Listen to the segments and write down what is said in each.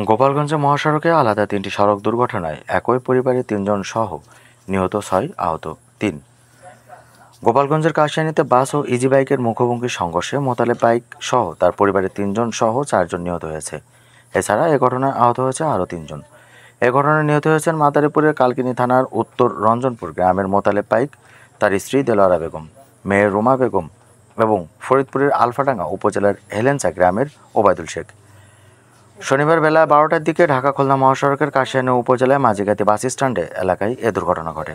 গোপালগঞ্জ মহাসড়কে আলাদা তিনটি সড়ক দুর্ঘটনায় একই পরিবারের ৩ জন সহ নিহত ৬, আহত ৩। গোপালগঞ্জের কাশিয়ানীতে বাস ও ইজি বাইকের মুখোমুখি সংঘর্ষে মোতালেব বাইক সহ তার পরিবারের ৩ জন সহ ৪ জন নিহত হয়েছে। এছাড়া এ ঘটনায় আহত হয়েছে আরও ৩ জন। এ ঘটনায় নিহত হয়েছেন মাদারীপুরের কালকিনি থানার উত্তর রঞ্জনপুর গ্রামের মোতালেব বাইক, তার স্ত্রী দেলোয়ারা বেগম, মেয়ে রুমা বেগম এবং ফরিদপুরের আলফাডাঙ্গা উপজেলার হেলেঞ্চা গ্রামের ওবায়দুল শেখ। শনিবার বেলা ১২টার দিকে ঢাকা খুলনা মহাসড়কের কাশিয়ানী উপজেলায় মাঝিগাতি বাস স্ট্যান্ড এলাকায় এ দুর্ঘটনা ঘটে।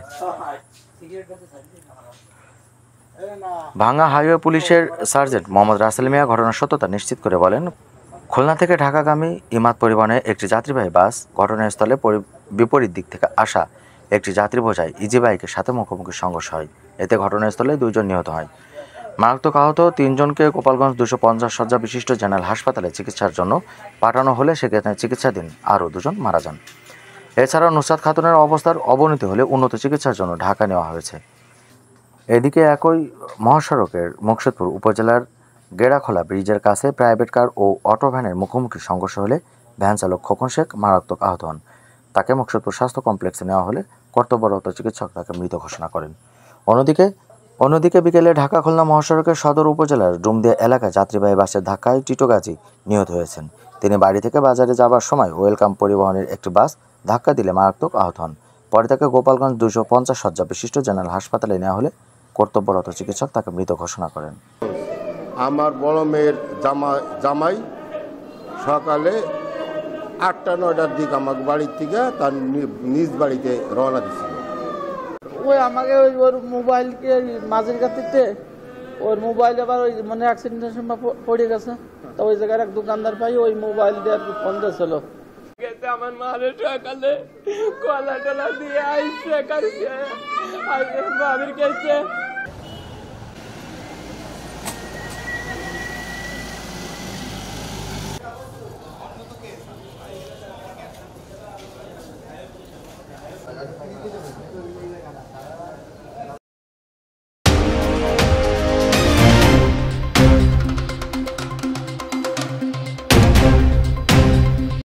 ভাঙ্গা হাইওয়ে পুলিশের সার্জেন্ট মোহাম্মদ রাসেল মিয়া ঘটনার সত্যতা নিশ্চিত করে বলেন, খুলনা থেকে ঢাকাগামী ইমাদ পরিবহনে একটি যাত্রীবাহী বাস ঘটনাস্থলে বিপরীত দিক থেকে আসা একটি যাত্রী বোঝাই ইজি বাইকের সাথে মুখোমুখি সংঘর্ষ হয়। এতে ঘটনাস্থলে ২ জন নিহত হয়। মারাত্মক আহত ৩ জনকে গোপালগঞ্জ ২৫০ শয্যা বিশিষ্ট জেনারেল হাসপাতালে চিকিৎসার জন্য পাঠানো হলে সেখানে চিকিৎসাধীন আরও ২ জন মারা যান। এছাড়াও নুসরাত খাতুনের অবস্থার অবনতি হলে উন্নত চিকিৎসার জন্য ঢাকা নেওয়া হয়েছে। এদিকে একই মহাসড়কের মুকসুদপুর উপজেলার গেড়াখোলা ব্রিজের কাছে প্রাইভেট কার ও অটো ভ্যানের মুখোমুখি সংঘর্ষ হলে ভ্যান চালক খোকন শেখ মারাত্মক আহত হন। তাকে মুকসুদপুর স্বাস্থ্য কমপ্লেক্সে নেওয়া হলে কর্তব্যরত চিকিৎসক তাকে মৃত ঘোষণা করেন। অন্যদিকে বিকেলে ঢাকা খুলনা মহাসড়কের সদর উপজেলার ডুমদিয়া এলাকায় যাত্রীবাহী বাসের ধাক্কায় টিটো গাজী নিহত হয়েছেন। তিনি বাড়ি থেকে বাজারে যাবার সময় ওয়েলকাম পরিবহনের একটি বাস ধাক্কা দিলে মারাত্মক আহত হন। পরে তাকে গোপালগঞ্জ ২৫০ শয্যা বিশিষ্ট জেনারেল হাসপাতালে নেওয়া হলে কর্তব্যরত চিকিৎসক তাকে মৃত ঘোষণা করেন। আমার বড় মেয়ের জামাই সকালে ৮টা-৯টার দিকে আমাকে বাড়ির থেকে তার নিজ বাড়িতে রওনা দিছিল। ওই আমাকে ওর মোবাইলকে মাঝের কাতিতে ওর মোবাইল আবার ওই মানে অ্যাক্সিডেন্টের সময় পড়ে গেছে। তো ওই জায়গায় এক দোকানদার পাই ওই মোবাইল দিয়ে ফোন দিয়েছিল। আমার মারের সকালে কলা টলা দিয়ে আইসে কাছে মামির কাছে